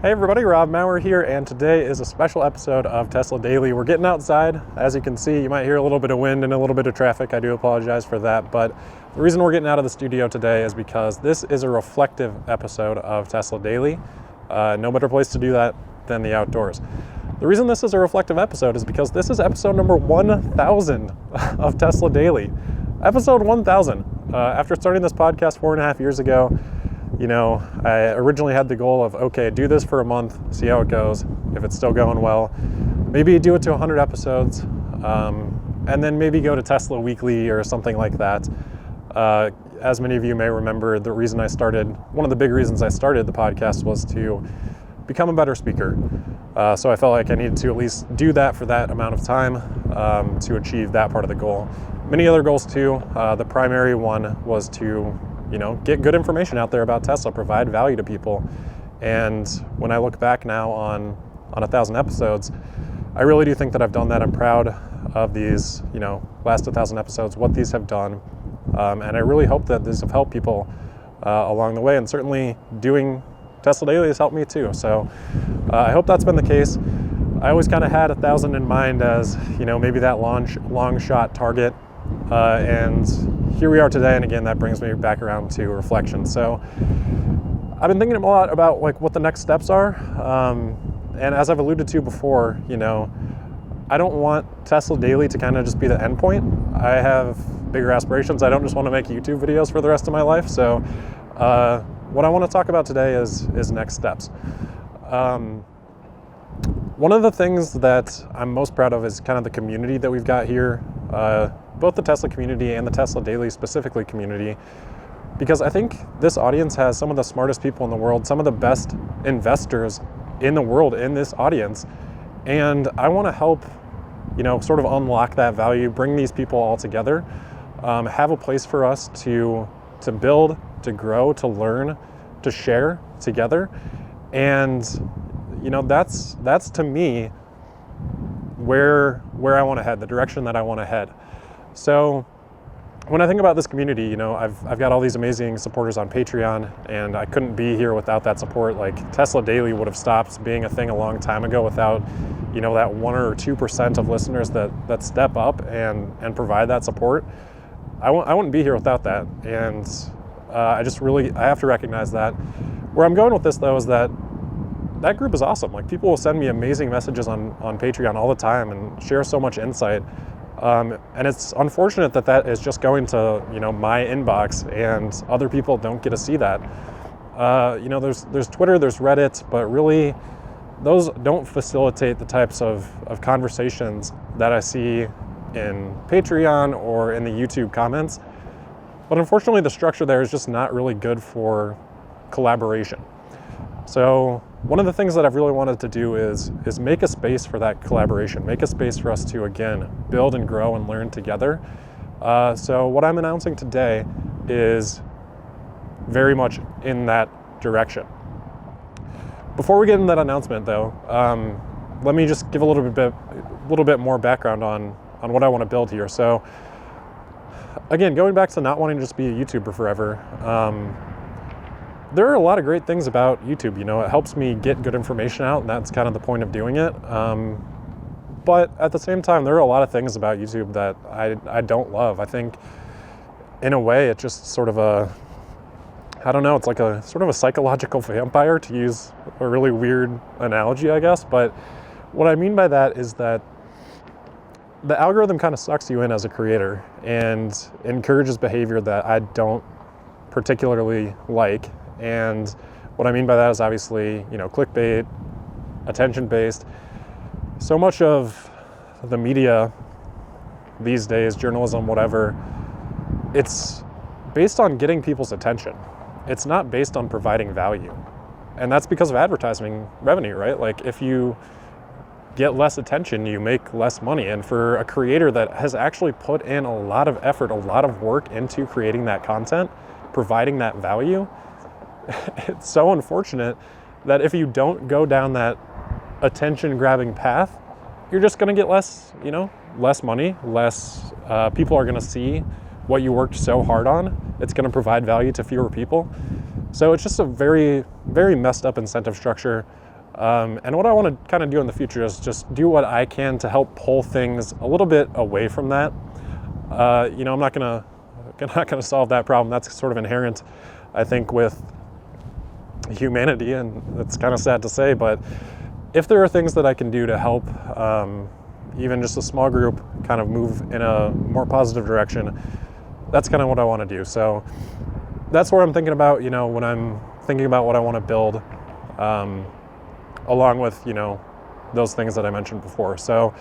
Hey everybody, Rob Maurer here, and today is a special episode of Tesla Daily. We're getting outside. As you can see, you might hear a little bit of wind and a little bit of traffic. I do apologize for that, but the reason we're getting out of the studio today is because this is a reflective episode of Tesla Daily. No better place to do that than the outdoors. The reason this is a reflective episode is because this is episode number 1000 of Tesla Daily. Episode 1000. After starting this podcast 4.5 years ago, I originally had the goal of, okay, do this for a month, see how it goes. If it's still going well, maybe do it to 100 episodes, and then maybe go to Tesla Weekly or something like that. As many of you may remember, one of the big reasons I started the podcast was to become a better speaker. So I felt like I needed to at least do that for that amount of time to achieve that part of the goal. Many other goals too. The primary one was to get good information out there about Tesla, provide value to people. And when I look back now on 1,000 episodes, I really do think that I've done that. I'm proud of these, last 1,000 episodes, what these have done. And I really hope that these have helped people along the way. And certainly doing Tesla Daily has helped me too. So I hope that's been the case. I always kind of had 1,000 in mind as, maybe that long shot target. And here we are today, and again, that brings me back around to reflection. So I've been thinking a lot about what the next steps are, and as I've alluded to before, I don't want Tesla Daily to kind of just be the end point. I have bigger aspirations. I don't just want to make YouTube videos for the rest of my life. So what I want to talk about today is next steps. One of the things that I'm most proud of is kind of the community that we've got here, both the Tesla community and the Tesla Daily specifically community, because I think this audience has some of the smartest people in the world, some of the best investors in the world in this audience. And I want to help, sort of unlock that value, bring these people all together, have a place for us to build, to grow, to learn, to share together. And that's to me where I want to head, the direction that I want to head. So when I think about this community, I've got all these amazing supporters on Patreon, and I couldn't be here without that support. Like Tesla Daily would have stopped being a thing a long time ago without, that 1 or 2% of listeners that step up and provide that support. I wouldn't be here without that. And I have to recognize that. Where I'm going with this though is that group is awesome. Like, people will send me amazing messages on Patreon all the time and share so much insight. And it's unfortunate that is just going to, my inbox, and other people don't get to see that. There's Twitter, there's Reddit, but really those don't facilitate the types of conversations that I see in Patreon or in the YouTube comments. But unfortunately, the structure there is just not really good for collaboration. So one of the things that I've really wanted to do is make a space for that collaboration, make a space for us to, again, build and grow and learn together. So what I'm announcing today is very much in that direction. Before we get into that announcement though, let me just give a little bit more background on what I want to build here. So again, going back to not wanting to just be a YouTuber forever, there are a lot of great things about YouTube. It helps me get good information out, and that's kind of the point of doing it. But at the same time, there are a lot of things about YouTube that I don't love. I think, in a way, it's just sort of it's like a sort of a psychological vampire, to use a really weird analogy, I guess. But what I mean by that is that the algorithm kind of sucks you in as a creator and encourages behavior that I don't particularly like. And what I mean by that is obviously, clickbait, attention-based. So much of the media these days, journalism, whatever, it's based on getting people's attention. It's not based on providing value. And that's because of advertising revenue, right? Like, if you get less attention, you make less money. And for a creator that has actually put in a lot of effort, a lot of work into creating that content, providing that value, it's so unfortunate that if you don't go down that attention-grabbing path, you're just going to get less money, less people are going to see what you worked so hard on. It's going to provide value to fewer people. So it's just a very, very messed up incentive structure. And what I want to kind of do in the future is just do what I can to help pull things a little bit away from that. I'm not gonna solve that problem. That's sort of inherent, I think, with humanity, and it's kind of sad to say, but if there are things that I can do to help even just a small group kind of move in a more positive direction, that's kind of what I want to do. So that's where I'm thinking about, when I'm thinking about what I want to build, along with, those things that I mentioned before. So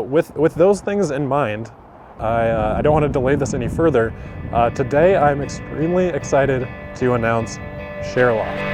with those things in mind, I don't want to delay this any further. Today, I'm extremely excited to announce ShareLoft.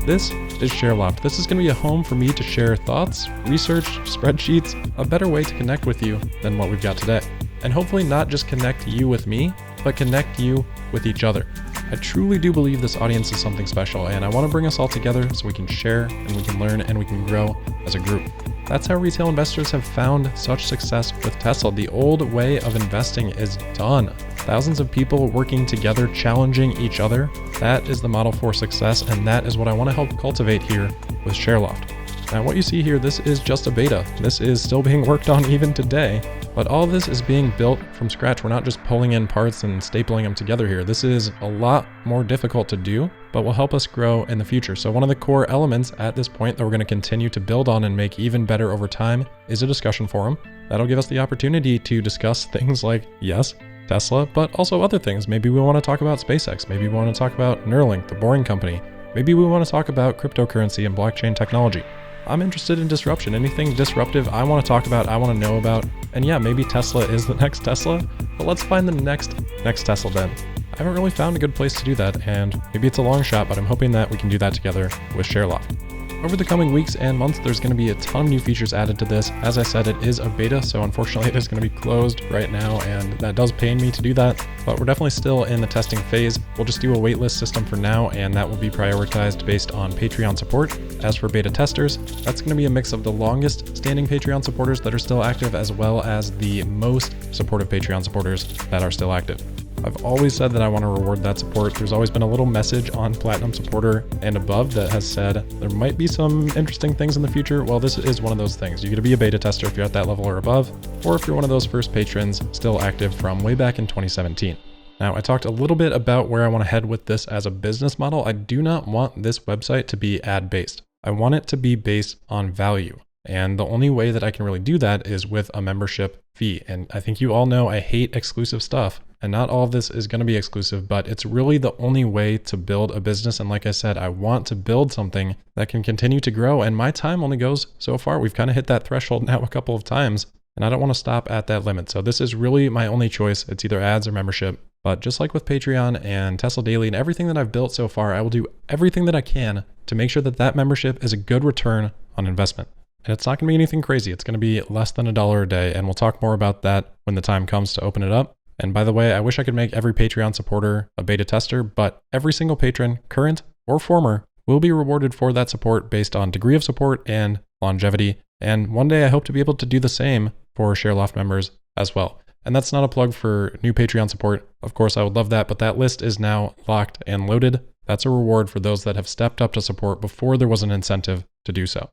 This is ShareLoft. This is going to be a home for me to share thoughts, research, spreadsheets, a better way to connect with you than what we've got today. And hopefully not just connect you with me, but connect you with each other. I truly do believe this audience is something special, and I want to bring us all together so we can share and we can learn and we can grow as a group. That's how retail investors have found such success with Tesla. The old way of investing is done. Thousands of people working together, challenging each other. That is the model for success, and that is what I want to help cultivate here with ShareLoft. Now, what you see here, this is just a beta. This is still being worked on even today, but all this is being built from scratch. We're not just pulling in parts and stapling them together here. This is a lot more difficult to do, but will help us grow in the future. So one of the core elements at this point that we're going to continue to build on and make even better over time is a discussion forum. That'll give us the opportunity to discuss things like, yes, Tesla, but also other things. Maybe we want to talk about SpaceX. Maybe we want to talk about Neuralink, the Boring Company. Maybe we want to talk about cryptocurrency and blockchain technology. I'm interested in disruption. Anything disruptive I want to talk about, I want to know about. And yeah, maybe Tesla is the next Tesla, but let's find the next Tesla then. I haven't really found a good place to do that, and maybe it's a long shot, but I'm hoping that we can do that together with ShareLoft. Over the coming weeks and months, there's going to be a ton of new features added to this. As I said, it is a beta, so unfortunately it is going to be closed right now, and that does pain me to do that, but we're definitely still in the testing phase. We'll just do a waitlist system for now, and that will be prioritized based on Patreon support. As for beta testers, that's going to be a mix of the longest standing Patreon supporters that are still active, as well as the most supportive Patreon supporters that are still active. I've always said that I want to reward that support. There's always been a little message on Platinum Supporter and above that has said there might be some interesting things in the future. Well, this is one of those things. You get to be a beta tester if you're at that level or above, or if you're one of those first patrons still active from way back in 2017. Now, I talked a little bit about where I want to head with this as a business model. I do not want this website to be ad-based. I want it to be based on value. And the only way that I can really do that is with a membership fee. And I think you all know I hate exclusive stuff. And not all of this is going to be exclusive, but it's really the only way to build a business. And like I said, I want to build something that can continue to grow. And my time only goes so far. We've kind of hit that threshold now a couple of times, and I don't want to stop at that limit. So this is really my only choice. It's either ads or membership. But just like with Patreon and Tesla Daily and everything that I've built so far, I will do everything that I can to make sure that that membership is a good return on investment. And it's not going to be anything crazy. It's going to be less than $1 a day. And we'll talk more about that when the time comes to open it up. And by the way, I wish I could make every Patreon supporter a beta tester, but every single patron, current or former, will be rewarded for that support based on degree of support and longevity. And one day I hope to be able to do the same for ShareLoft members as well. And that's not a plug for new Patreon support. Of course, I would love that, but that list is now locked and loaded. That's a reward for those that have stepped up to support before there was an incentive to do so.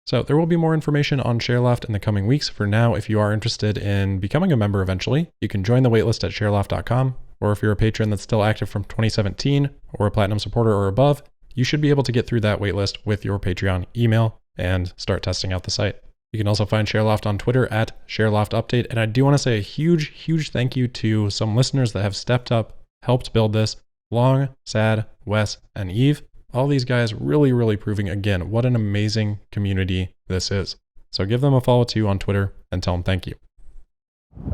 So there will be more information on ShareLoft in the coming weeks. For now, if you are interested in becoming a member eventually, you can join the waitlist at shareloft.com. Or if you're a patron that's still active from 2017 or a platinum supporter or above, you should be able to get through that waitlist with your Patreon email and start testing out the site. You can also find ShareLoft on Twitter at ShareLoftUpdate. And I do want to say a huge thank you to some listeners that have stepped up, helped build this. Long, Sad, Wes, and Eve. All these guys really proving again what an amazing community this is. So give them a follow too on Twitter and tell them thank you.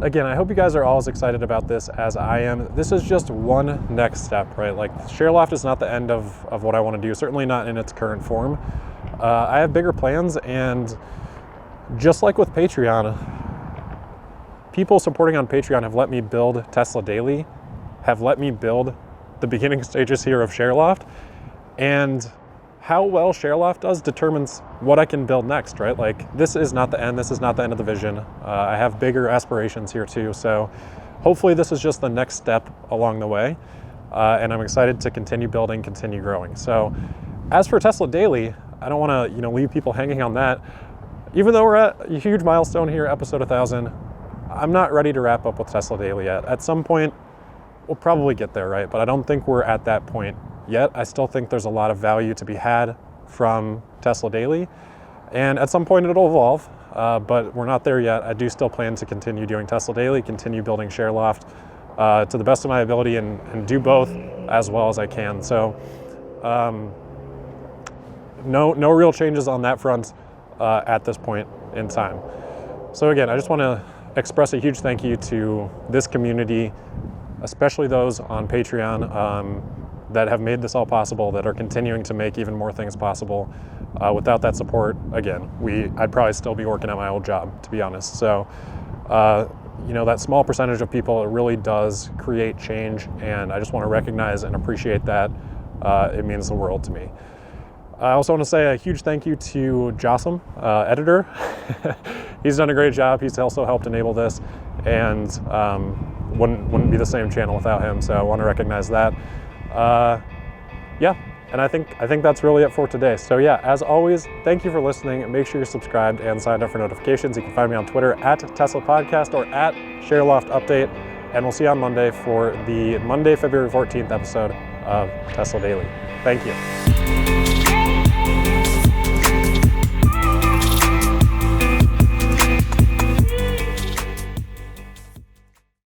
Again, I hope you guys are all as excited about this as I am. This is just one next step, right? Like ShareLoft is not the end of what I want to do, certainly not in its current form. I have bigger plans, and just like with Patreon, people supporting on Patreon have let me build Tesla Daily, have let me build the beginning stages here of ShareLoft, and how well ShareLoft does determines what I can build next, right? Like, this is not the end. This is not the end of the vision. I have bigger aspirations here too. So hopefully this is just the next step along the way. And I'm excited to continue building, continue growing. So as for Tesla Daily, I don't want to, leave people hanging on that. Even though we're at a huge milestone here, episode 1000, I'm not ready to wrap up with Tesla Daily yet. At some point, we'll probably get there, right? But I don't think we're at that point yet. I still think there's a lot of value to be had from Tesla Daily. And at some point it'll evolve, but we're not there yet. I do still plan to continue doing Tesla Daily, continue building ShareLoft to the best of my ability and do both as well as I can. So no real changes on that front at this point in time. So again, I just want to express a huge thank you to this community, especially those on Patreon that have made this all possible, that are continuing to make even more things possible. Without that support, again, I'd probably still be working at my old job, to be honest. So, that small percentage of people, it really does create change, and I just want to recognize and appreciate that. It means the world to me. I also want to say a huge thank you to Jocelyn, editor. He's done a great job. He's also helped enable this, and wouldn't be the same channel without him. So I want to recognize that. And I think that's really it for today. So yeah, as always, thank you for listening. Make sure you're subscribed and signed up for notifications. You can find me on Twitter at Tesla Podcast or at ShareLoft Update. And we'll see you on Monday for the Monday, February 14th episode of Tesla Daily. Thank you.